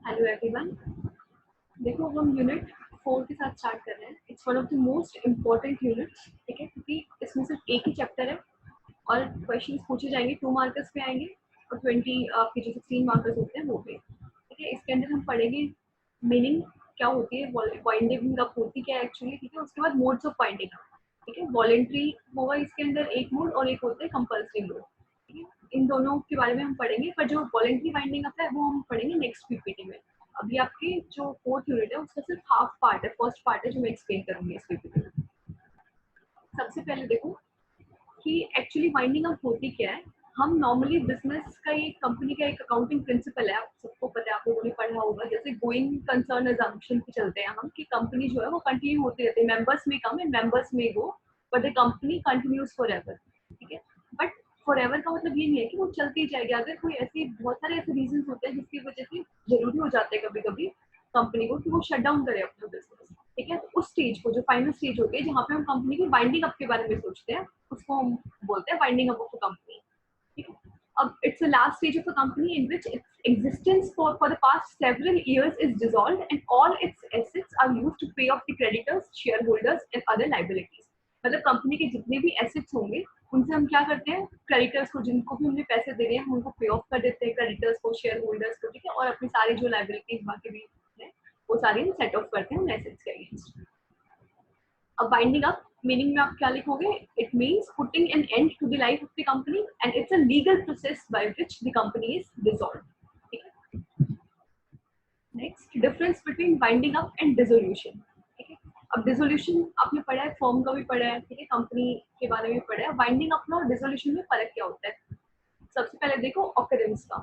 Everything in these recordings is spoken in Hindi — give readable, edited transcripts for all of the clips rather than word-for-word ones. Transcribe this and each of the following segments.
Hello everyone. देखो हम यूनिट 4 के साथ स्टार्ट कर रहे हैं। It's one of the most important units, ठीक है, क्योंकि इसमें सिर्फ एक ही चैप्टर है और क्वेश्चंस पूछे जाएंगे 2 मार्कर्स पे आएंगे और 20 आपके जो 16 मार्कर्स होते हैं वो पे, ठीक है। इसके अंदर हम पढ़ेंगे मीनिंग क्या होती है, वाइंडिंग अप होती क्या है एक्चुअली, ठीक है। उसके बाद मोड्स ऑफ वाइंडिंग अप, ठीक है। वॉलेंट्री होगा इसके अंदर एक मोड और एक होता है कंपल्सरी मोड, ठीक है। इन दोनों के बारे में हम पढ़ेंगे, पर जो वॉलेंट्री वाइंडिंग अप है वो हम पढ़ेंगे नेक्स्ट पीपीटी में। अभी आपकी जो 4th यूनिट है उसका सिर्फ हाफ पार्ट है, फर्स्ट पार्ट है जो मैं एक्सप्लेन करूंगी इस पीपीटी में। सबसे पहले देखो कि एक्चुअली वाइंडिंग अप होती क्या है। हम नॉर्मली बिजनेस का, ये कंपनी का एक अकाउंटिंग प्रिंसिपल है, आप सबको पता है, आप लोगों ने पढ़ा होगा। जैसे गोइंग कंसर्न अजम्पशन पे चलते हैं हम कि कंपनी जो है वो कंटिन्यू होती रहती है, मेंबर्स में कम and members may go, but the company continues for ever, ठीक है। बट फॉर एवर का मतलब ये नहीं है कि वो चलती जाएगी। अगर कोई ऐसी, बहुत सारे ऐसे रीजन होते हैं जिसकी वजह से जरूरी हो जाते हैं कभी कभी कंपनी को कि वो शट डाउन करे अपना बिजनेस, ठीक है। तो उस स्टेज को, जो फाइनल स्टेज होती है जहाँ पे हम कंपनी की वाइंडिंग अप के बारे में सोचते हैं, उसको हम बोलते हैं winding up of a company, ठीक है। अब it's the last stage of a company in which its existence for the past several years is dissolved and all its assets are used to pay off the creditors, share holders and other liabilities. मतलब कंपनी के जितने भी एसेट्स होंगे उनसे हम क्या करते हैं, क्रेडिटर्स को, जिनको भी हमने पैसे दे रहे हैं हम उनको पे ऑफ कर देते हैं, क्रेडिटर्स को, शेयर होल्डर्स को, ठीक है। और अपनी सारी जो लायबिलिटीज बाकी भी है वो सारी हम सेट ऑफ करते हैं एसेट्स के अगेंस्ट। अब बाइंडिंग अप मीनिंग में आप क्या लिखोगे, it means putting an end to the life of the company and it's a legal process by which the company is dissolved, ठीक है। Next, difference between binding up and dissolution, ठीक है। अब डिसोल्यूशन आपने पढ़ा है, फर्म का भी पढ़ा है, ठीक है, कंपनी के बारे में भी पढ़ा है। बाइंडिंग अप और डिसोल्यूशन में फर्क क्या होता है। सबसे पहले देखो ऑकरेंस का,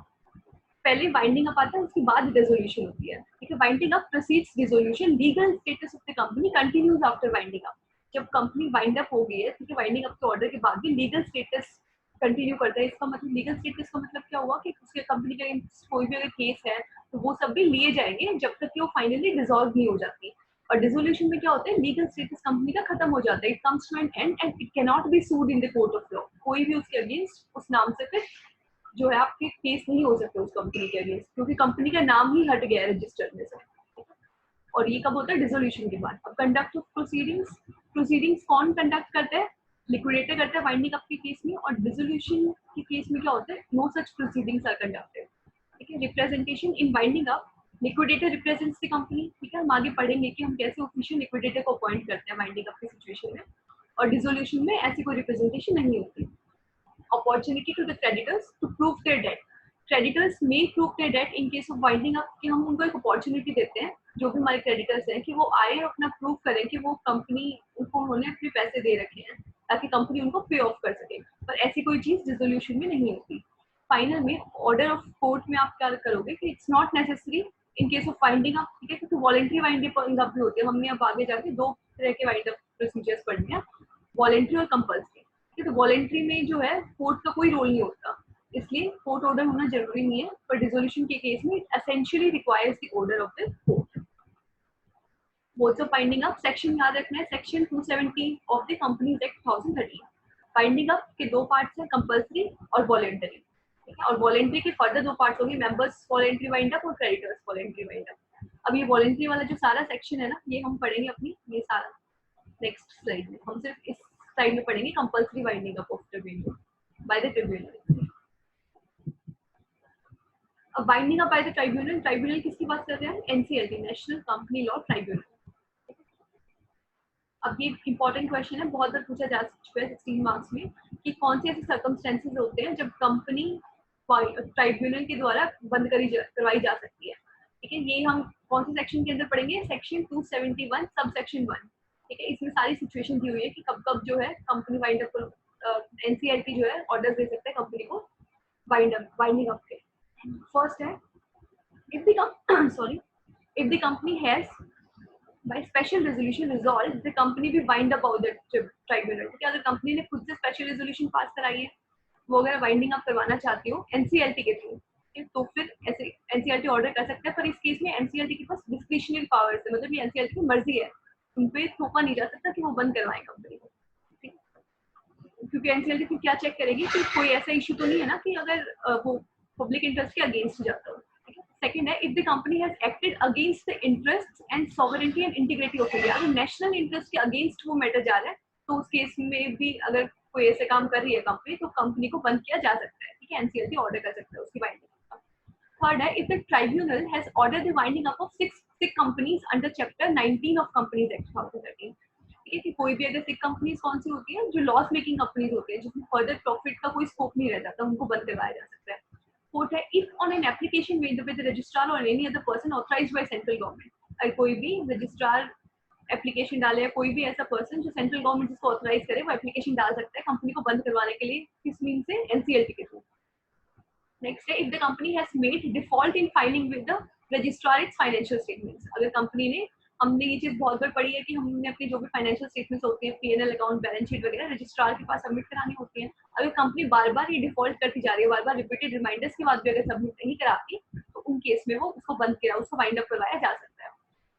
पहले बाइंडिंग अप आता है उसके बाद डिसोल्यूशन होती है, ठीक है। Binding up proceeds dissolution, legal status of the company continues after binding up. जब कंपनी वाइंड अप हो गई है, ठीक है, वाइंडिंग अप के ऑर्डर के बाद भी लीगल स्टेटस कंटिन्यू करता है। इसका मतलब, लीगल स्टेटस का मतलब क्या हुआ कि उसके कंपनी के कोई भी अगर केस है तो वो सब भी लिए जाएंगे जब तक कि वो फाइनली डिसॉल्व नहीं हो जाती। और डिसोल्यूशन में क्या होता है, लीगल स्टेटस कंपनी का खत्म हो जाता है, it comes to an end and it can not be sued in the court of law. कोई भी उसके अगेंस्ट उस नाम से फिर जो है आपके केस नहीं हो सकते उस कंपनी के अगेंस्ट, क्योंकि कंपनी का नाम ही हट गया है रजिस्टर में से। और ये कब होता है, डिसोल्यूशन के बाद। अब कंडक्ट ऑफ प्रोसीडिंग्स, प्रोसीडिंग्स कौन कंडक्ट करता है, लिक्विडेटर करता है वाइंडिंग अप के केस में। और डिसोल्यूशन के केस में क्या होता है, no such proceedings are conducted, ठीक है। Representation in winding up, liquidator represents the company, ठीक है। हम आगे पढ़ेंगे कि हम कैसे ऑफिशियल लिक्विडेटर को अपॉइंट करते हैं वाइंडिंग अप की सिचुएशन में। और डिसोल्यूशन में ऐसी कोई रिप्रेजेंटेशन नहीं होती। opportunity to the creditors to prove their debt. Creditors may prove their debt in case of winding up, कि हम उनको एक अपॉर्चुनिटी देते हैं जो भी हमारे क्रेडिटर्स हैं कि वो आए अपना प्रूव करें कि वो कंपनी, उनको उन्होंने अपने पैसे दे रखे हैं ताकि कंपनी उनको पे ऑफ कर सके। पर ऐसी कोई चीज डिसोल्यूशन में नहीं होती। फाइनल में ऑर्डर ऑफ कोर्ट में आप क्या करोगे कि it's not necessary in case of winding up, ठीक है, क्योंकि वॉलेंट्री वाइंडिंग अप भी होते हैं। हमने अब आगे जाके 2 तरह के वाइंड अप प्रोसीजर्स पढ़ने हैं, वॉलेंट्री और कंपल्सरी। तो वॉलेंट्री में जो है कोर्ट का कोई रोल नहीं होता, इसलिए कोर्ट ऑर्डर होना जरूरी नहीं है। पर डिसोल्यूशन के केस में it essentially requires the order of the court. Modes of binding up, section याद रखना है, section 270 of the companies act 2013। Binding up के 2 पार्ट्स हैं, कंपल्सरी और वॉलेंटरी, ठीक है। और वॉलेंट्री के फर्दर 2 पार्ट्स होंगे, मेंबर्स वॉलेंट्री वाइंड अप और क्रेडिटर्स वॉलेंट्री वाइंड अप। अब ये वॉलेंट्री वाला जो सारा सेक्शन है ना, ये हम पढ़ेंगे अपनी, ये सारा नेक्स्ट स्लाइड में। हम सिर्फ इस स्लाइड में पढ़ेंगे compulsory winding up of tribunal by the tribunal. अब winding up by the tribunal, tribunal किसकी बात कर रहे हैं, NCLT, national company law tribunal. अब ये इंपॉर्टेंट क्वेश्चन है, बहुत बार पूछा जा चुका है 16 मार्क्स में, कि कौन से ऐसे सर्कमस्टेंसेस होते हैं जब कंपनी ट्राइब्यूनल के द्वारा बंद करवाई जा सकती है, ठीक है। ये हम कौन से सेक्शन के अंदर पढ़ेंगे, सेक्शन 271 सब सेक्शन 1, ठीक है। इसमें सारी सिचुएशन दी हुई है कि कब कब जो है कंपनी वाइंड अप, एनसीएलटी जो है ऑर्डर दे सकता है कंपनी को वाइंडिंग अप के। फर्स्ट है, if the sorry, if the company has by special resolution resolved the company will wind up out the tribunal, ठीक है। अगर कंपनी ने खुद से स्पेशल रेजोल्यूशन पास कराई है, वो अगर वाइंडिंग अप करवाना चाहती हो एनसीएलटी के थ्रू, तो फिर ऐसे एनसीएलटी ऑर्डर कर सकता है। पर इस केस में एनसीएलटी के पास डिस्क्रिशनरी पावर्स है, मतलब ये एनसीएलटी की मर्जी है, उन पे थोपा नहीं जा सकता कि वो बंद करवाए कंपनी को, ठीक है। क्योंकि एनसीएलटी फिर क्या चेक करेगी कि कोई ऐसा इशू तो नहीं है ना कि अगर वो पब्लिक इंटरेस्ट के अगेंस्ट जाता हो, ठीक है। सेकंड है if the company has acted against the interests and sovereignty and integrity of India. अगर नेशनल इंटरेस्ट के अगेंस्ट वो मैटर जा रहा है तो उस केस में भी अगर कोई ऐसे काम कर रही है कंपनी तो कंपनी को बंद किया जा सकता है, ठीक है, एनसीएलटी ऑर्डर कर सकता है उसकी बाइंडिंग। थर्ड है if the tribunal has order the winding up of six companies under chapter 19 of companies act 2013। ठीक है, कि कोई भी अगर सिक्स कंपनीज कौन सी होती है जो लॉस मेकिंग कंपनीज होती है जिसमें फर्दर प्रॉफिट का कोई स्कोप नहीं रहता तो उनको बंद करवाया जा सकता है। फोर्थ है if on an application made with registrar और any other person authorised by central government. अगर कोई भी रजिस्ट्रार एप्लीकेशन डाले या कोई भी ऐसा पर्सन जो सेंट्रल गवर्नमेंट जिसको ऑथराइज करे वो एप्लीकेशन डाल सकता है कंपनी को बंद करवाने के लिए, किस मीन से, एनसीएलटी के थ्रू। नेक्स्ट है if the company has made default in filing with the registrar it's financial statements. अगर कंपनी ने, हमने ये चीज बहुत बार पढ़ी है कि हमने अपनी जो भी फाइनेंशियल स्टेटमेंट्स होती है, पीएनएल अकाउंट, बैलेंस शीट वगैरह रजिस्ट्रार के पास सबमिट करानी होती है। अगर कंपनी बार बार ये डिफॉल्ट करती जा रही है, बार बार रिपीटेड रिमाइंडर्स के बाद भी अगर सबमिट नहीं कराती तो उन केस में वो उसको बंद किया, उसको वाइंड अप करवाया जा सकता है।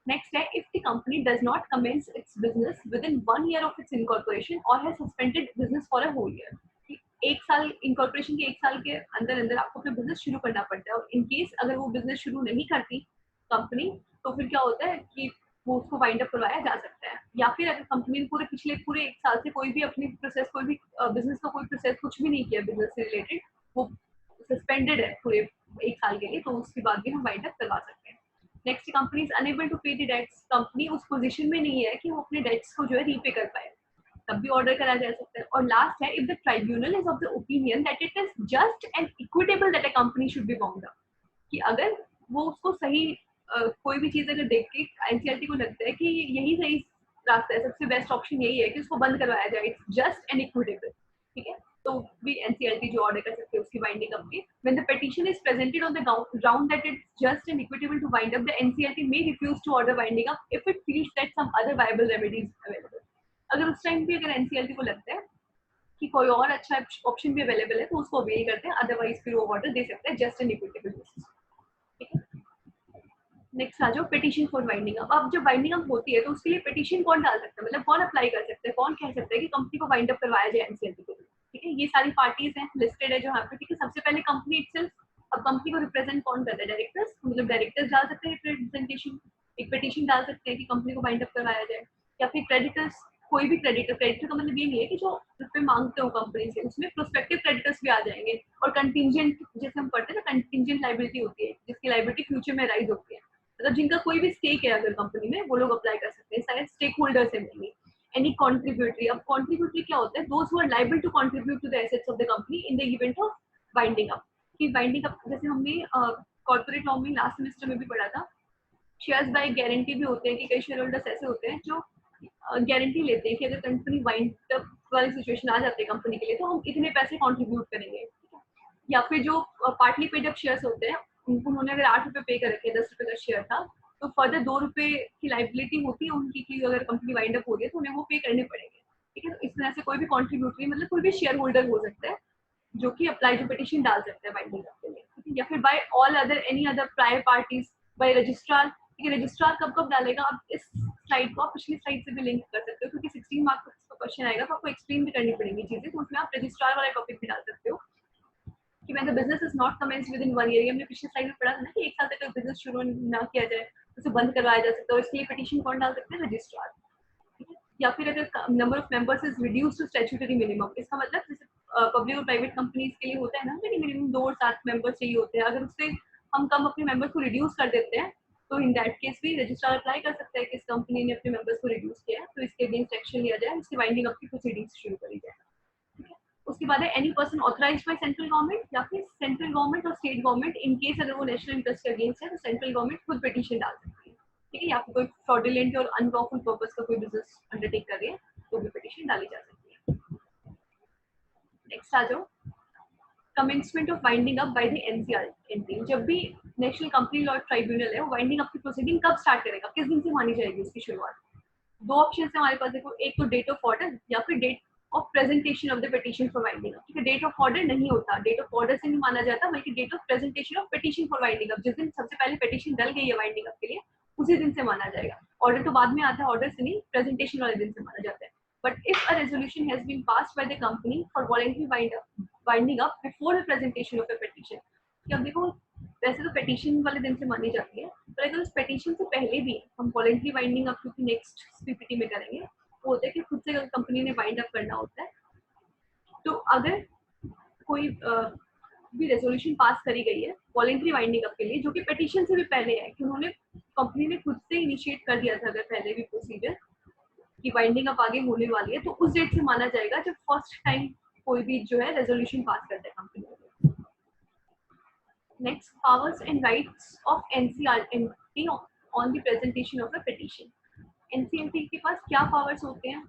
नेक्स्ट है if the company does not commence its business within 1 year of its incorporation और has suspended business for a whole year. एक साल, इनकॉर्पोरेशन के 1 साल के अंदर अंदर आपको अपना बिजनेस शुरू करना पड़ता है और इन केस अगर वो बिजनेस शुरू नहीं करती कंपनी तो फिर क्या होता है कि वो उसको वाइंड अप करवाया जा सकता है। या फिर अगर कंपनी ने पूरे 1 साल से कोई भी अपनी प्रोसेस, कोई भी बिजनेस का कोई प्रोसेस कुछ भी नहीं किया बिजनेस से रिलेटेड, वो सस्पेंडेड है पूरे 1 साल के लिए, तो उसके बाद भी हम वाइंड अप करवा सकते हैं। Next, company is unable to pay the debts. Company उस पोजीशन में नहीं है कि वो अपने डेट्स को जो है रीपे कर पाए, तब भी ऑर्डर करा जा सकता है। और लास्ट है if the tribunal is of the opinion that it is just and equitable that a company should be bound up. कि अगर वो उसको सही कोई भी चीज अगर देख के एनसीएलटी को लगता है कि यही सही रास्ता है, सबसे बेस्ट ऑप्शन यही है कि उसको बंद करवाया जाए, इट्स जस्ट एंड इक्विटेबल, ठीक है, तो भी एनसीएलटी जो ऑर्डर कर सकते हैं उसकी बाइंडिंग अपनी। When the petition is presented on the ground that it's just and equitable to wind up, the NCLT may refuse to order winding up if it feels that some other viable remedies available. अगर उस टाइम भी अगर एनसीएलटी को लगता है कि कोई और अच्छा ऑप्शन भी अवेलेबल है तो उसको अवेल करते हैं, अदरवाइज फिर वो ऑर्डर दे सकते हैं जस्ट एंड इक्विटेबल बेसिस। ठीक है, नेक्स्ट आ जाओ पिटीशन फॉर वाइंडिंग अप। अब जब वाइंडिंग अप होती है तो उसके लिए पिटीशन कौन डाल सकता है, मतलब कौन अप्लाई कर सकता है, कौन कह सकता है कि कंपनी को वाइंड अप करवाया जाए एनसीएलटी के थ्रू। ठीक है, ये सारी पार्टीज हैं, लिस्टेड है जो यहाँ पे। ठीक है, सबसे पहले कंपनी इटसेल्फ। अब कंपनी को रिप्रेजेंट कौन करता है, डायरेक्टर्स, मतलब डायरेक्टर्स डाल सकते हैं रिप्रेजेंटेशन, एक पिटीशन डाल सकते हैं कि कंपनी को वाइंड अप करवाया जाए। या फिर क्रेडिटर्स, कोई भी क्रेडिटर, क्रेडिटर का मतलब ये नहीं है कि जो रुपए मांगते हो कंपनी से, उसमें प्रोस्पेक्टिव क्रेडिटर्स भी आ जाएंगे। और कंटिंजेंट, जैसे हम पढ़ते हैं ना, कंटिंजेंट लायबिलिटी होती है जिसकी लायबिलिटी फ्यूचर में राइज होती है, मतलब जिनका कोई भी स्टेक है अगर कंपनी में, वो लोग अप्लाई कर सकते हैं, सारे स्टेक होल्डर्स हैं मेनली। एनी कॉन्ट्रीब्यूटरी, अब कॉन्ट्रीब्यूटरी क्या होता है, those who are liable to contribute to the assets of the company in the event of winding up. कि वाइंडिंग अप जैसे हमने कॉर्पोरेट लॉ में लास्ट सेमेस्टर में भी पढ़ा था, शेयर्स बाय गारंटी भी होते हैं कि कई शेयर होल्डर्स ऐसे होते हैं जो गारंटी लेते हैं कि अगर कंपनी वाइंड अप वाली सिचुएशन आ जाती है कंपनी के लिए तो हम इतने पैसे कंट्रीब्यूट करेंगे। या फिर जो पार्टली पेड अप शेयर्स होते हैं, उन्होंने अगर 8 रुपए पे कर रखे, 10 रुपए का शेयर था, तो फर्दर 2 रुपए की लाइबिलिटी होती है उनकी कि अगर कंपनी वाइंड अप हो रही है तो उन्हें वो पे करने पड़ेंगे। ठीक है, तो इस तरह से कोई भी कॉन्ट्रीब्यूटरी, मतलब कोई भी शेयर होल्डर हो सकता है जो कि अप्लाई टू पिटीशन डाल सकते हैं वाइंडिंग अप के लिए। ठीक है, या फिर by all other any other prior parties, by registrar. ठीक है, रजिस्ट्रार कब कब डालेगा, आप इस स्लाइड को, आप पिछली स्लाइड से भी लिंक कर सकते हो, क्योंकि 16 मार्क्स का क्वेश्चन आएगा तो आपको एक्सप्लेन भी करनी पड़ेंगी चीजें, तो उसमें आप रजिस्ट्रार वाला टॉपिक भी डाल सकते हो कि when the business is not commenced within 1 year। हमने पिछले स्लाइड में पढ़ा था ना कि 1 साल तक बिजनेस शुरू ना किया जाए तो उसे बंद करवाया जा सकता है, और इसके लिए पिटीशन कौन डाल सकते हैं, रजिस्ट्रार। ठीक है, या फिर अगर number of members is reduce to statutory minimum, इसका मतलब जैसे पब्लिक और प्राइवेट कंपनीज के लिए होता है ना कि मिनिमम 2 और 7 मेंबर्स चाहिए होते हैं, अगर उससे हम कम अपने मेंबर्स को रिड्यूस कर देते हैं तो इन दैट केस भी रजिस्ट्रार अप्लाई कर सकता है कि इस कंपनी ने अपने मेंबर्स को रिड्यूस किया है तो इसके अगेंस्ट एक्शन लिया जाए, इसकी वाइंडिंग अप की प्रोसीडिंग्स शुरू करी जाए। ठीक है, उसके बाद है any person authorised by central government, या फिर सेंट्रल गवर्नमेंट और स्टेट गवर्नमेंट, इन केस अगर वो नेशनल इंटरेस्ट के अगेंस्ट है तो सेंट्रल गवर्नमेंट खुद पिटीशन डाल सकती है। ठीक है, या फिर कोई फ्रॉडुलेंट और अनलॉफुल पर्पस का कोई बिजनेस अंडरटेक कर रही है तो भी पिटीशन डाली जा सकती है। नेक्स्ट आ जाओ, commencement of winding up by the NCLT. जब भी नेशनल कंपनी लॉ ट्राइब्यूनल है वो वाइंडिंग अप की प्रोसीडिंग कब स्टार्ट करेगा, किस दिन से मानी जाएगी उसकी शुरुआत। 2 ऑप्शन है हमारे पास, देखो, एक तो डेट ऑफ ऑर्डर या फिर date of presentation of the petition for winding up. ठीक है, डेट ऑफ ऑर्डर नहीं होता, डेट ऑफ ऑर्डर से नहीं माना जाता, बल्कि date of presentation of petition for winding up, जिस दिन सबसे पहले पिटीशन डल गई है वाइंडिंग अप के लिए उसी दिन से माना जाएगा। ऑर्डर तो बाद में आता है, ऑर्डर से नहीं, प्रेजेंटेशन वाले दिन से माना जाता है। But if a resolution has been passed by the company for voluntary winding up before the presentation of the petition, कि अब देखो वैसे तो पेटिशन वाले दिन से मानी जाती है, पर अगर उस पेटिशन से पहले भी हम वॉलंटरी वाइंडिंग अप क्योंकि नेक्स्ट पीपीटी में करेंगे, वो होता है कि खुद से कंपनी ने वाइंड अप करना होता है। तो अगर कोई भी रेजोल्यूशन पास करी गई है वॉलंटरी वाइंडिंग अप के लिए, जो कि पेटिशन से भी पहले है कि उन्होंने कंपनी ने खुद से इनिशिएट कर दिया था अगर पहले भी प्रोसीजर कि वाइंडिंग अप आगे होने वाली है, तो उस डेट से माना जाएगा जब फर्स्ट टाइम कोई भी जो है रेजोल्यूशन पास करता है कंपनी में। Next, powers and rights of NCLT on the presentation of a petition. NCLT के पास क्या पावर्स होते हैं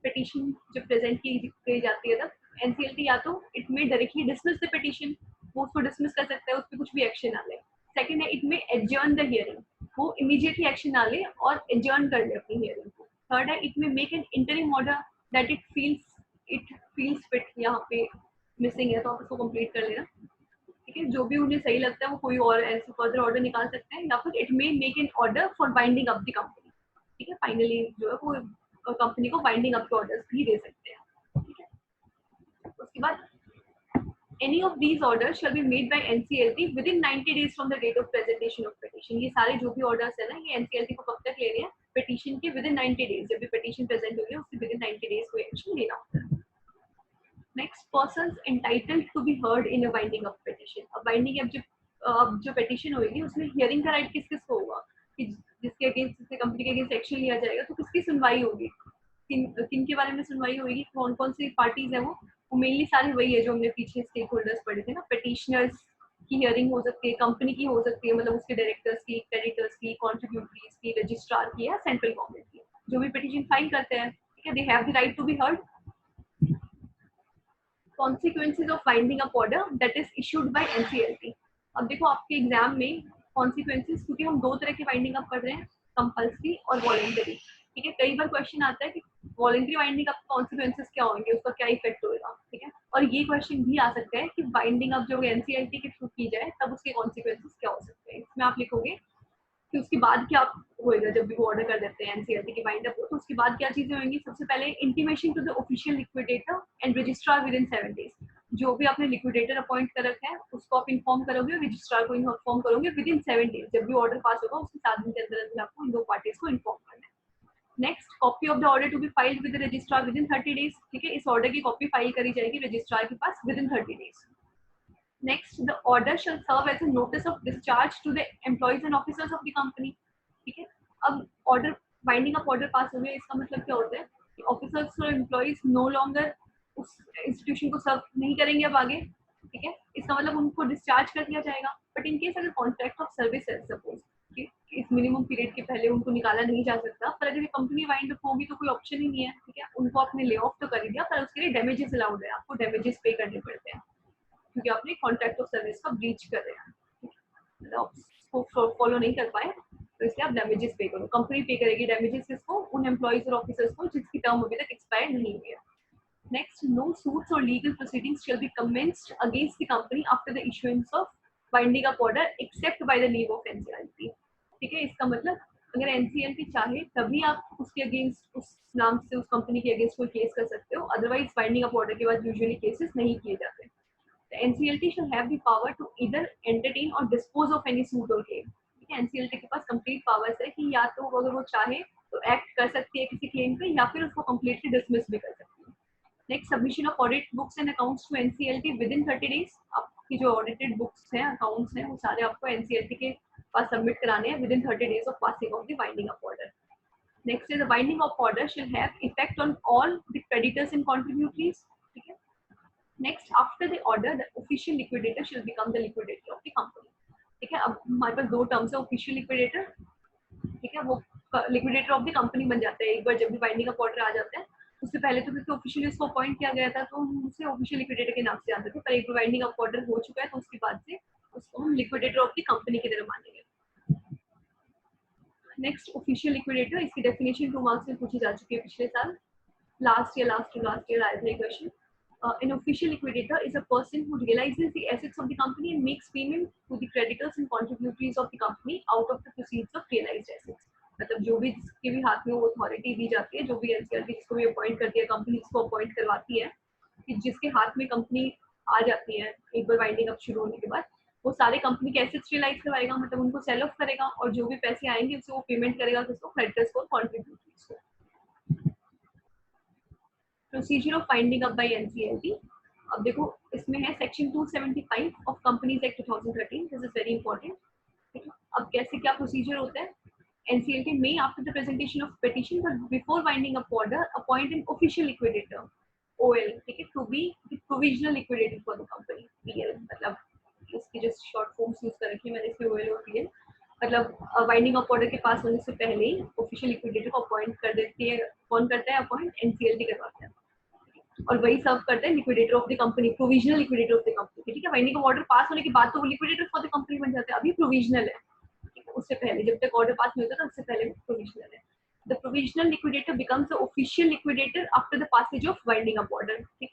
पिटीशन जब प्रेजेंट की जाती है तब? एनसीएलटी या तो इट में डायरेक्टली डिसमिस द पिटीशन, वो उसको डिसमिस कर सकता है, उस पर कुछ भी एक्शन ना ले। सेकंड है इट में एडजर्न द हियरिंग, वो इमीडिएटली एक्शन ना ले और एडजर्न कर ले अपनी हियरिंग को। थर्ड है इट में make an interim order that it feels fit, यहाँ पे मिसिंग है तो आप इसको कंप्लीट कर लेना, ठीक है। जो भी उन्हें सही लगता है वो कोई और ऐसे फर्दर ऑर्डर निकाल सकते हैं, या फिर it may make an order for binding up the company, ठीक है। फाइनली जो है वो कंपनी को बाइंडिंग अप के ऑर्डर्स भी दे सकते हैं, ठीक है। उसके बाद any of these orders shall be made by NCLT within 90 days from the date of presentation of petition। ये सारे जो भी orders है ना, ये NCLT को कब तक लेने हैं? petition के within 90 days, जब भी petition present होगी उसके within 90 days कोई action लेना होता है। Next, persons entitled to be heard in a binding up petition। अब binding up जो petition होगी उसमें hearing का right किस किस को होगा कि जिसके अगेंस्ट, जिससे कंपनी के अगेंस्ट एक्शन लिया जाएगा, तो किसकी सुनवाई होगी, किन के बारे में सुनवाई होगी, कौन कौन सी पार्टीज है वो मेनली सारे वही है जो हमने पीछे स्टेक होल्डर्स पढ़े थे ना। पेटिशनर्स की हियरिंग हो सकती है, कंपनी की हो सकती है, मतलब उसके डायरेक्टर्स की, क्रेडिटर्स की, कॉन्ट्रीब्यूटरीज की, रजिस्ट्रार की या सेंट्रल गवर्नमेंट की, जो भी पिटीशन फाइल करते हैं, ठीक है, they have the right to be heard. Consequences of binding up order that is issued by NCLT. अब देखो आपके एग्जाम में कॉन्सिक्वेंसेज, क्योंकि हम दो तरह के बाइंडिंग अप पढ़ रहे हैं, कंपल्सरी और वॉलेंटरी, ठीक है। कई बार क्वेश्चन आता है कि वॉलेंटरी बाइंडिंग अप कॉन्सिक्वेंसेज क्या होंगे, उसका क्या इफेक्ट होगा, ठीक है। और ये क्वेश्चन भी आ सकता है कि बाइंडिंग अप जो एनसीएलटी के थ्रू की जाए तब उसके कॉन्सिक्वेंसेज क्या हो सकते हैं। इसमें आप लिखोगे कि उसके बाद क्या होएगा जब भी वो ऑर्डर कर देते हैं एनसीएलटी की बाइंड अप हो, तो उसके बाद क्या चीजें होंगी। सबसे पहले intimation to the official liquidator and registrar within 7 days. जो भी आपने लिक्विडेटर अपॉइंट कर रखा है उसको आप इन्फॉर्म करोगे, रजिस्ट्रार को इन्फॉर्म करोगे विद इन 7 डेज। जब भी ऑर्डर पास होगा उसके 7 दिन के अंदर अंदर आपको इन दो पार्टीज को इन्फॉर्म करना है। Next, copy of the order to be filed with the registrar within 30 days, ठीक है। इस ऑर्डर की कॉपी फाइल करी जाएगी रजिस्ट्रार के पास within 30 days. Next, the order shall serve as a notice of discharge to the employees and officers of the company, ठीक है। अब order, binding up order pass हो गया, इसका मतलब क्या होता है कि ऑफिसर्स और एम्प्लॉइज नो लॉन्गर उस इंस्टीट्यूशन को सर्व नहीं करेंगे अब आगे, ठीक है। इसका मतलब उनको डिस्चार्ज कर दिया जाएगा। बट इन केस अगर कॉन्ट्रैक्ट ऑफ सर्विस है सपोज कि इस मिनिमम पीरियड के पहले उनको निकाला नहीं जा सकता, पर अगर कंपनी वाइंड अप होगी तो कोई ऑप्शन ही नहीं है, ठीक है। उनको आपने ले ऑफ तो कर दिया, पर उसके लिए डैमेजेस अलाउड है, आपको डैमेजेस पे करने पड़ते हैं क्योंकि आपने कॉन्ट्रैक्ट ऑफ सर्विस का ब्रीच कर रहे हैं, उसको फॉलो नहीं कर पाए, तो इसलिए आप डैमेजेस पे करो। कंपनी पे करेगी डैमेजेस किसको, उन एम्प्लॉइज और ऑफिसर्स को जिसकी टर्म अभी तक एक्सपायर नहीं हुई है। नेक्स्ट, नो सूट्स और legal proceedings shall be commenced against the company after the issuance of binding up order except by the leave of NCLT, ठीक है। इसका मतलब अगर एनसीएलटी चाहे तभी आप उसके अगेंस्ट, उस नाम से उस कंपनी के अगेंस्ट कोई केस कर सकते हो, अदरवाइज बाइंडिंग अप ऑर्डर के बाद यूजुअली केसेस नहीं किए जाते। The NCLT shall have the power to either entertain or dispose of any suit or claim, ठीक है। NCLT के पास कंप्लीट पावर्स है कि या तो अगर वो चाहे तो एक्ट कर सकती है किसी क्लेम पे, या फिर उसको कंप्लीटली डिसमिस भी कर सकती है। Next, submission of audit books and accounts to NCLT within 30 days. आपकी जो ऑडिटेड बुक्स हैं, अकाउंट्स हैं, वो सारे आपको एनसीएलटी के पास सबमिट कराने हैं with in 30 days of passing of the binding up order. Next is the binding up order shall have effect on all the creditors and contributories, ठीक है। Next, after the order, the official liquidator shall become the liquidator of the company, ठीक है। अब हमारे पास दो टर्म्स है, ऑफिशियल लिक्विडेटर, ठीक है, वो लिक्विडेटर ऑफ द कंपनी बन जाता है एक बार जब भी बाइंडिंग अप ऑर्डर आ जाता है। उससे पहले तो क्योंकि ऑफिशियली उसको अपॉइंट किया गया था तो हम उसे ऑफिशियल लिक्विडेटर के नाम से जानते थे, पर एक बार बाइंडिंग अप ऑर्डर हो चुका है तो उसके बाद से उसको हम लिक्विडेटर ऑफ द कंपनी की तरह मानेंगे। नेक्स्ट, ऑफिशियल लिक्विडेटर, इसकी डेफिनेशन 2 मार्क्स में पूछी जा चुकी है पिछले साल, लास्ट ईयर आया था question. An official liquidator is a person who realizes the assets of the company and makes payment to the creditors and contributories of the company out of the proceeds of realized assets। मतलब जो भी जिसके भी हाथ में वो अथॉरिटी दी जाती है, जो भी एनसीएलटी जिसको भी अपॉइंट करती है, कंपनी जिसको अपॉइंट करवाती है, कि जिसके हाथ में कंपनी आ जाती है एक बार बाइंडिंग अप शुरू होने के बाद, वो सारे कंपनी के एसेट्स रियलाइज करवाएगा, मतलब उनको सेल ऑफ करेगा, और जो भी पैसे आएंगे उससे वो पेमेंट करेगा किसको, क्रेडिटर्स को, कॉन्ट्रीब्यूटरीज को। Procedure of finding up by NCLT. अब देखो इसमें है section 275 of companies act 2013, this is very important, ठीक है। अब कैसे क्या प्रोसीजर होता है, एनसीएलटी में after the presentation of petition but before winding up order appoint an official liquidator, OL, ठीक है, to be provisional liquidator for the company, PL, मतलब इसकी जो शॉर्ट फॉर्म्स यूज कर रखी है मैंने इसमें, ओएल और पीएल, मतलब वाइंडिंग अप ऑर्डर के पास होने से पहले ही ऑफिशियल लिक्विडेटर को अपॉइंट कर देती है। कौन करता है अपॉइंट, एनसीएलटी करवाता है, और वही सर्व करता है liquidator of the company, provisional liquidator of the company, ठीक है। वाइंडिंग ऑफ ऑर्डर पास होने के बाद तो वो लिक्विडेटर फॉर द कंपनी बन जाता है, अभी प्रोविजनल है, ठीक है। उससे पहले जब तक ऑर्डर पास नहीं होता उससे पहले प्रोविजनल है। The provisional liquidator becomes the official liquidator after the passage of winding up order, ठीक।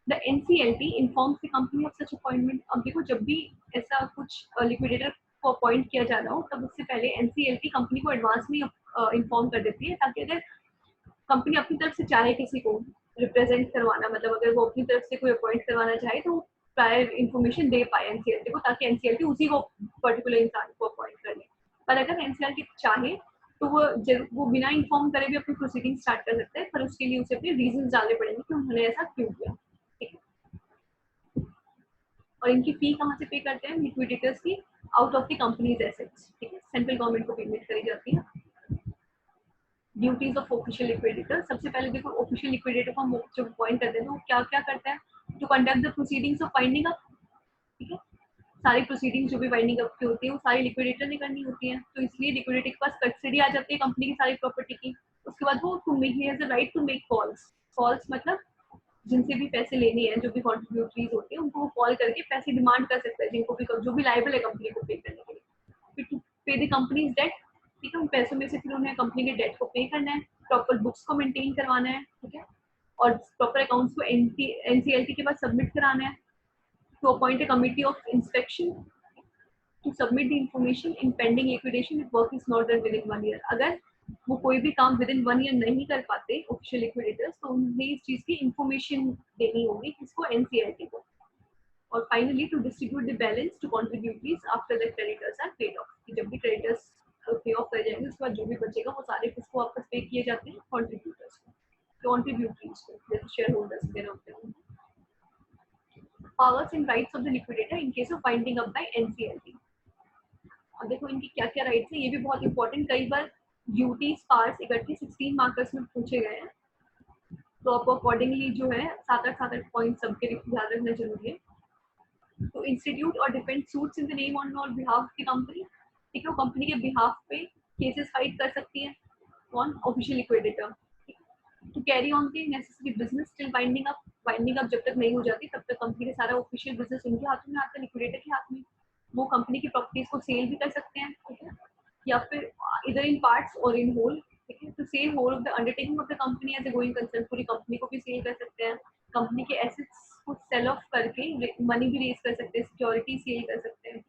The NCLT informs the company of such appointment. अब देखो जब भी ऐसा कुछ लिक्विडेटर को अपॉइंट किया जा रहा हो तब उससे पहले एनसीएलटी कंपनी को एडवांस में इन्फॉर्म कर देती है, ताकि अगर कंपनी अपनी तरफ से चाहे किसी को रिप्रेजेंट करवाना, मतलब अगर वो अपनी तरफ से कोई अपॉइंट करवाना चाहे तो प्रायर इन्फॉर्मेशन दे पाए एनसीएलटी को, ताकि एनसीएलटी उसी को पर्टिकुलर इंसान को अपॉइंट कर ले। पर अगर एनसीएलटी चाहे तो वो बिना इन्फॉर्म करे भी अपनी प्रोसीडिंग स्टार्ट कर सकता है, पर उसके लिए उसे अपने रीजन डालने पड़ेंगे कि उन्होंने ऐसा क्यों किया, ठीक है। और इनकी फी कहाँ से पे करते हैं लिक्विडेटर्स की, out of the companies assets, ठीक है, सेंट्रल गवर्नमेंट को पेमेंट करी जाती है। ड्यूटीज ऑफ ऑफिशियल लिक्विडेटर, सबसे पहले देखो ऑफिशियल लिक्विडेटर को हम जब अपॉइंट करते हैं तो क्या क्या करता है, to conduct the proceedings of winding up, ठीक है। सारी प्रोसीडिंग्स जो भी वाइंडिंग अप की होती है वो सारी लिक्विडेटर ने करनी होती है, तो इसलिए लिक्विडेटर के पास कस्टडी आ जाती है कंपनी की सारी प्रॉपर्टी की। उसके बाद वो to make, he has the right to make calls, calls मतलब जिनसे भी पैसे लेने हैं, जो भी कॉन्ट्रीब्यूटरीज होती है उनको वो कॉल करके पैसे डिमांड कर सकता है, जिनको भी जो भी लायबल है कंपनी को पे करने के लिए, फिर to pay the companies date, ठीक है। उन पैसों में से फिर उन्हें कंपनी के डेट को पे करना है, प्रॉपर बुक्स को मेंटेन करवाना है, ठीक है, और प्रॉपर अकाउंट्स को एनसीएलटी के पास सबमिट कराना है, to appoint a committee of inspection to submit the information in pending liquidation if work is not done within 1 year. अगर वो कोई भी काम विद इन 1 ईयर नहीं कर पाते ऑफिशियल लिक्विडेटर्स, तो उन्हें इस चीज की इंफॉर्मेशन देनी होगी किसको, एनसीएलटी को। और finally to distribute the balance to contributories after the creditors are paid off, जब भी क्रेडिटर्स पे ऑफ कर जाएंगे उसके बाद जो भी बचेगा वो सारे किसको वापस पे किए जाते हैं, कॉन्ट्रीब्यूटर्स को, कॉन्ट्रीब्यूटरीज को, जैसे शेयर होल्डर्स वगैरह होते हैं। Powers and rights of the liquidator in case of winding up by NCLT. अब देखो इनकी क्या क्या राइट्स हैं, ये भी बहुत इंपॉर्टेंट, कई बार ड्यूटीज पार्ट्स इकट्ठे 16 मार्कर्स में पूछे गए हैं, तो आपको अकॉर्डिंगली जो है 7-8 पॉइंट सबके ध्यान रखना जरूरी है। तो इंस्टीट्यूट और defend suits in the name on और बिहाफ की कंपनी, ठीक है, वो कंपनी के बिहाफ पे केसेस फाइट कर सकती है, कौन, official liquidator. To carry on the necessary business till winding up, winding up जब तक नहीं हो जाती तब तक कंपनी का सारा ऑफिशियल बिजनेस उनके हाथों में आता है, लिक्विडेटर के हाथ में। वो कंपनी की प्रॉपर्टीज को सेल भी कर सकते हैं, ठीक है, या फिर इधर इन पार्ट्स और इन होल, ठीक है, to sell whole of the undertaking of the company as a going concern, पूरी कंपनी को भी सेल कर सकते हैं, कंपनी के एसेट्स को सेल ऑफ करके मनी भी रेज कर सकते हैं, सिक्योरिटी सेल कर सकते हैं,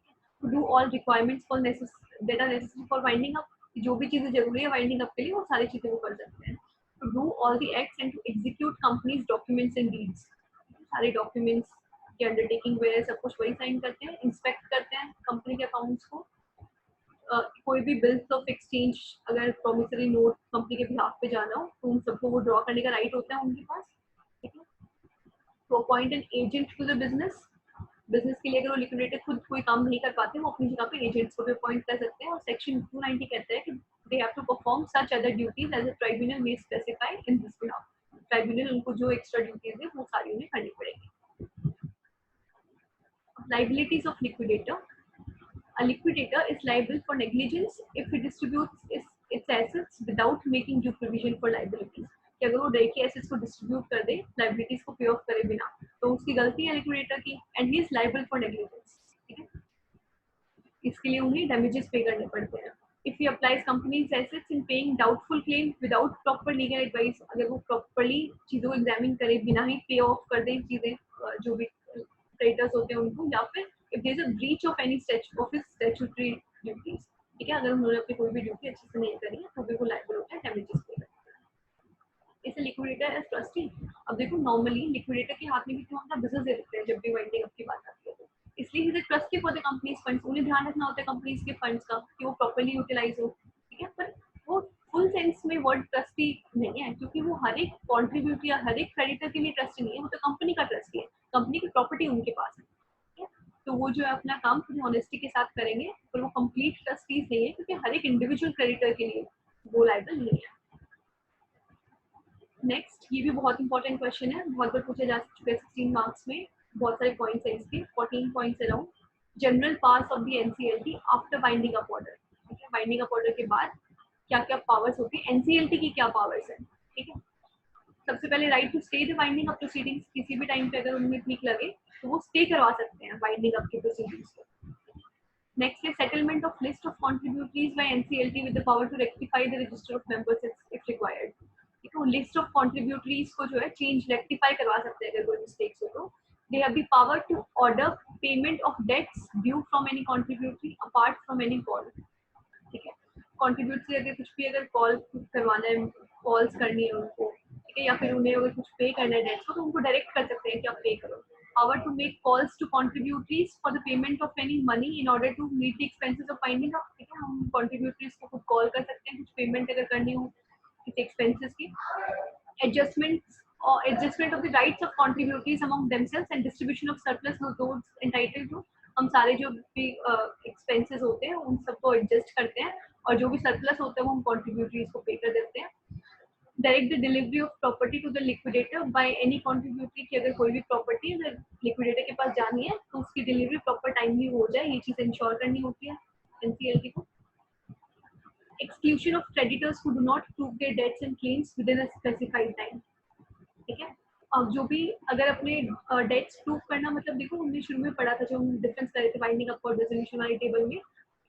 to do all requirements for that are necessary for winding up, जो भी चीजें जरूरी है वाइंडिंग अप के लिए वो सारी चीजें वो कर सकते हैं। To do all the acts and to execute companies documents and deeds, सारे डॉक्यूमेंट्स की अंडरटेकिंग वगैरह सब कुछ वही साइन करते हैं, इंस्पेक्ट करते हैं कंपनी के अकाउंट्स को, कोई भी बिल्स ऑफ एक्सचेंज, अगर प्रोमिसरी नोट कंपनी के बिहाफ पे जाना हो तो उन सबको वो ड्रॉ करने का राइट होता है उनके पास, ठीक है। तो appoint an agent to the business, business के लिए अगर वो लिक्विडेटर खुद कोई काम नहीं कर पाते वो अपनी जगह पे एजेंट्स को भी अपॉइंट कर सकते हैं। और सेक्शन 290 कहता है कि they have to perform such other duties as a tribunal may specify in this behalf, tribunal उनको जो एक्स्ट्रा ड्यूटीज है वो सारी उन्हें करनी पड़ेगी। Liabilities of liquidator. A liquidator is liable for negligence if he distributes its assets without making due provision for liabilities. कि अगर वो डे के एसेट्स को डिस्ट्रीब्यूट कर दे लाइबिलिटीज को पे ऑफ करे बिना, तो उसकी गलती है लिक्विडेटर की, and he is liable for negligence, ठीक है। इसके लिए उन्हें डैमेजेस पे करने पड़ते हैं। If he applies companies assets in paying doubtful claim without proper legal advice, अगर वो प्रॉपर्ली चीजों को एग्जामिन करे बिना ही पे ऑफ कर दे चीजें, जो भी क्रेडिटर्स होते हैं उनको, या फिर if there is a breach of any of his statutory duties, ठीक है, अगर उन्होंने अपनी कोई भी ड्यूटी अच्छे से नहीं करी है तो भी वो लायबल होता है डैमेजेस पे। इसे लिक्विडेटर एज ट्रस्टी। अब देखो नॉर्मली लिक्विडेटर के हाथ में भी क्यों होता है, बिजनेस दे देते हैं जब भी वाइंडिंग अप की बात आती है, इसलिए he is trustee for the companies funds, उन्हें ध्यान रखना होता है कंपनीज के फंड्स का कि वो प्रॉपर्ली यूटिलाइज हो, ठीक है। पर वो फुल सेंस में वर्ड ट्रस्टी नहीं है, क्योंकि वो हर एक कॉन्ट्रीब्यूटर या हर एक क्रेडिटर के लिए ट्रस्टी नहीं है, वो तो कंपनी का ट्रस्टी है, कंपनी की प्रॉपर्टी उनके पास है, ठीक है। तो वो जो है अपना काम पूरी ऑनेस्टी के साथ करेंगे, पर वो कंप्लीट ट्रस्टीज नहीं है, क्योंकि हर एक इंडिविजुअल क्रेडिटर के लिए वो लायबल नहीं है। नेक्स्ट, ये भी बहुत इंपॉर्टेंट क्वेश्चन है, बहुत बार पूछा जा चुका है 16 मार्क्स में, बहुत सारे पॉइंट्स है इसके, 14 points around. General parts of the NCLT after binding up order, ठीक है। बाइंडिंग अप ऑर्डर के बाद क्या क्या पावर्स होती है, एनसीएलटी की क्या पावर्स है, ठीक है। सबसे पहले right to stay the binding up proceedings, किसी भी टाइम पे अगर उनमें ठीक लगे तो वो स्टे करवा सकते हैं बाइंडिंग अप की प्रोसीडिंग्स को। नेक्स्ट है settlement of list of contributories by NCLT with the power to rectify the register of members if required, ठीक है। लिस्ट ऑफ कॉन्ट्रीब्यूटरीज को जो है चेंज रेक्टिफाई करवा सकते हैं अगर कोई मिस्टेक्स हो तो। They have the power to order payment of debts due from any contributory apart from any call, ठीक है। कॉन्ट्रीब्यूटरी अगर कुछ भी अगर कॉल करवाना है, कॉल्स करनी है उनको, ठीक है, या फिर उन्हें अगर कुछ पे करना है डेट्स को, तो उनको डायरेक्ट कर सकते हैं कि आप पे करो। Power to make calls to contributories for the payment of any money in order to meet the expenses of binding up, ठीक है। हम contributories को खुद कॉल कर सकते हैं कुछ पेमेंट अगर करनी हो किसी एक्सपेंसेस की। Adjustment of the rights of contributories among themselves and distribution of surplus to those entitled to, हम सारे जो भी एक्सपेंसेस होते हैं उन सबको एडजस्ट करते हैं, और जो भी सरप्लस होता है वो हम contributories को पे कर देते हैं। Direct the delivery of property to the liquidator by any contributory, की अगर कोई भी प्रॉपर्टी अगर लिक्विडेटर के पास जानी है तो उसकी डिलीवरी प्रॉपर टाइमली हो जाए, ये चीज इंश्योर करनी होती है एनसीएलटी को। Exclusion of creditors who do not prove their debts and claims within a specified time, ठीक है। अब जो भी अगर अपने डेट्स प्रूव करना, मतलब देखो हमने शुरू में पढ़ा था जो हम डिफरेंस कर रहे थे बाइंडिंग अप और रेजोल्यूशन वाले टेबल में,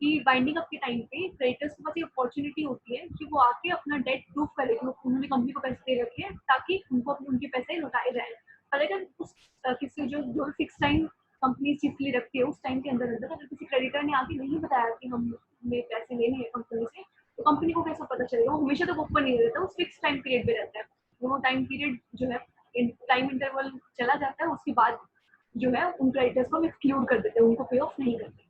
कि बाइंडिंग अप के टाइम पे क्रेडिटर्स के पास ये अपॉर्चुनिटी होती है कि वो आके अपना डेट प्रूव करे कि उन्होंने कंपनी को पैसे दे रखे हैं, ताकि उनको अपने उनके पैसे लौटाए जाए। और अगर उस किसी जो फिक्स टाइम कंपनी चिपली रखती है उस टाइम के अंदर अंदर अगर किसी क्रेडिटर ने आके नहीं बताया कि हमें पैसे लेने हैं कंपनी से, तो कंपनी को कैसा पता चलेगा? वो हमेशा तो ओपन नहीं रहता, उस फिक्स टाइम पीरियड पे रहता है। वो टाइम पीरियड जो है टाइम इंटरवल चला जाता है, उसके बाद जो है उन क्रेडिटर्स को एक्सक्लूड कर देते हैं, उनको पे ऑफ नहीं करते।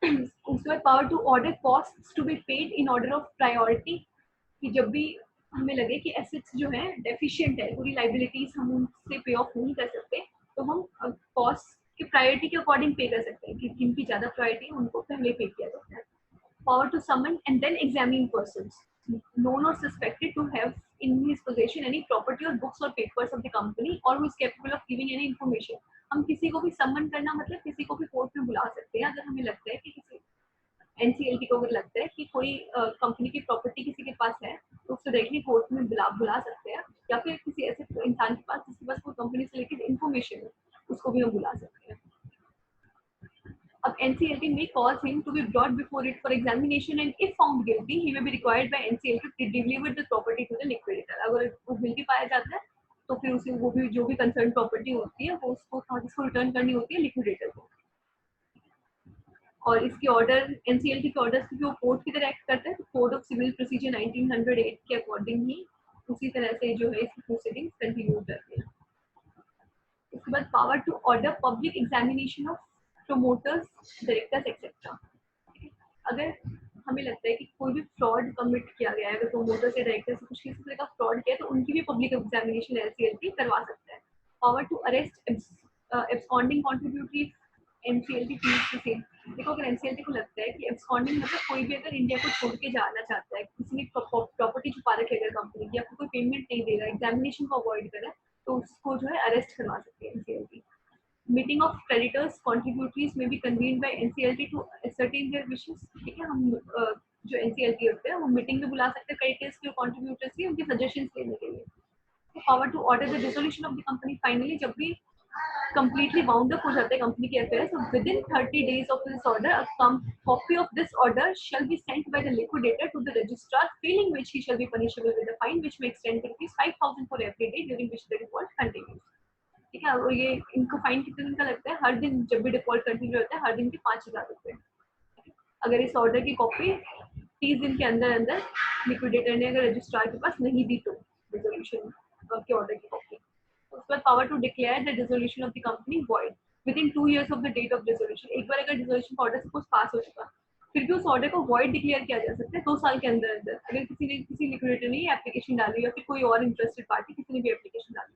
उसके बाद power to order costs to be paid in order of priority, कि जब भी हमें लगे कि एसेट्स जो है डेफिशिएंट है, पूरी लाइबिलिटीज हम उनसे पे ऑफ नहीं कर सकते, तो हम कॉस्ट की प्रायोरिटी के अकॉर्डिंग पे कर सकते हैं कि जिनकी ज्यादा प्रायोरिटी है उनको पहले पे किया जाता है। Power to summon and then examine persons known or suspected to have in his possession any property or books or papers of the company or who is capable of giving any information। हम किसी को भी सम्मन करना मतलब किसी को भी कोर्ट में बुला सकते हैं अगर हमें लगता है कि किसी एनसीएलटी को अगर लगता है कि कोई कंपनी की प्रॉपर्टी किसी के पास है, तो उसको डायरेक्टली कोर्ट में बुला सकते हैं, या फिर किसी ऐसे इंसान के पास जिसके पास कोई कंपनी से रिलेटेड इन्फॉर्मेशन है उसको भी हम बुला सकते हैं। अब NCLT may cause him to be brought before it for examination, and if found guilty, he may be required by NCLT to deliver the property to the liquidator। अगर वो guilty पाया जाता है तो फिर उसे वो भी जो भी कंसर्न प्रॉपर्टी होती है वो उसको रिटर्न करनी होती है लिक्विडेटर को। और इसके ऑर्डर एनसीएलटी के ऑर्डर्स की जो कोर्ट की तरह एक्ट करता है, तो कोड ऑफ सिविल प्रोसीजर 1908 के अकॉर्डिंग ही उसी तरह से जो है इसकी प्रोसीडिंग्स कंटिन्यू करते हैं। उसके बाद power to order public examination of promoters, directors etcetera. अगर हमें लगता है कि कोई भी फ्रॉड कमिट किया गया है, अगर प्रमोटर्स या डायरेक्टर्स से कुछ किसी तरह का फ्रॉड किया है, तो उनकी भी पब्लिक एग्जामिनेशन एनसीएलटी करवा सकता है। Power to arrest absconding contributory NCLT फीस से। देखो अगर एनसीएलटी को लगता है कि एब्सकॉन्डिंग मतलब कोई भी अगर इंडिया को छोड़ के जाना चाहता है, किसी ने प्रॉपर्टी छुपा रखी है कंपनी की, या फिर कोई पेमेंट नहीं दे रहा है, एग्जामिनेशन को अवॉइड कर रहा है, तो उसको जो है अरेस्ट करवा सकती है NCLT. Meeting of creditors contributories may be convened by NCLT to ascertain their wishes, ठीक है। हम जो एनसीएलटी होते हैं वो मीटिंग में बुला सकते हैं क्रेडिटर्स के कॉन्ट्रीब्यूटर्स की, उनके सजेशंस लेने के लिए। Power to order the dissolution of the company finally, जब भी completely wound up हो जाते हैं कंपनी के affairs, so within 30 days of this order a copy of this order shall be sent by the liquidator to the registrar, failing which he shall be punishable with a fine which may extend to ₹5,000 for every day during which the default continues, ठीक है। और ये इनको फाइन कितने दिन का लगता है? हर दिन जब भी डिफॉल्ट कंटिन्यू होता है हर दिन के 5,000 रुपए। अगर इस ऑर्डर की कॉपी 30 दिन के अंदर अंदर लिक्विडेटर ने अगर रजिस्ट्रार के पास नहीं दी तो रिजोल्यूशन के ऑर्डर की कॉपी। उसके बाद power to declare the dissolution of the company void, within 2 years of the date of dissolution. एक बार अगर डिसोल्यूशन का ऑर्डर सपोज पास हो चुका, फिर भी उस ऑर्डर को वॉइड डिक्लेयर किया जा सकता है 2 साल के अंदर अंदर, अगर किसी लिक्विडेटर ने एप्लीकेशन डाली या फिर कोई और इंटरेस्टेड पार्टी किसी ने भी एप्लीकेशन डाली।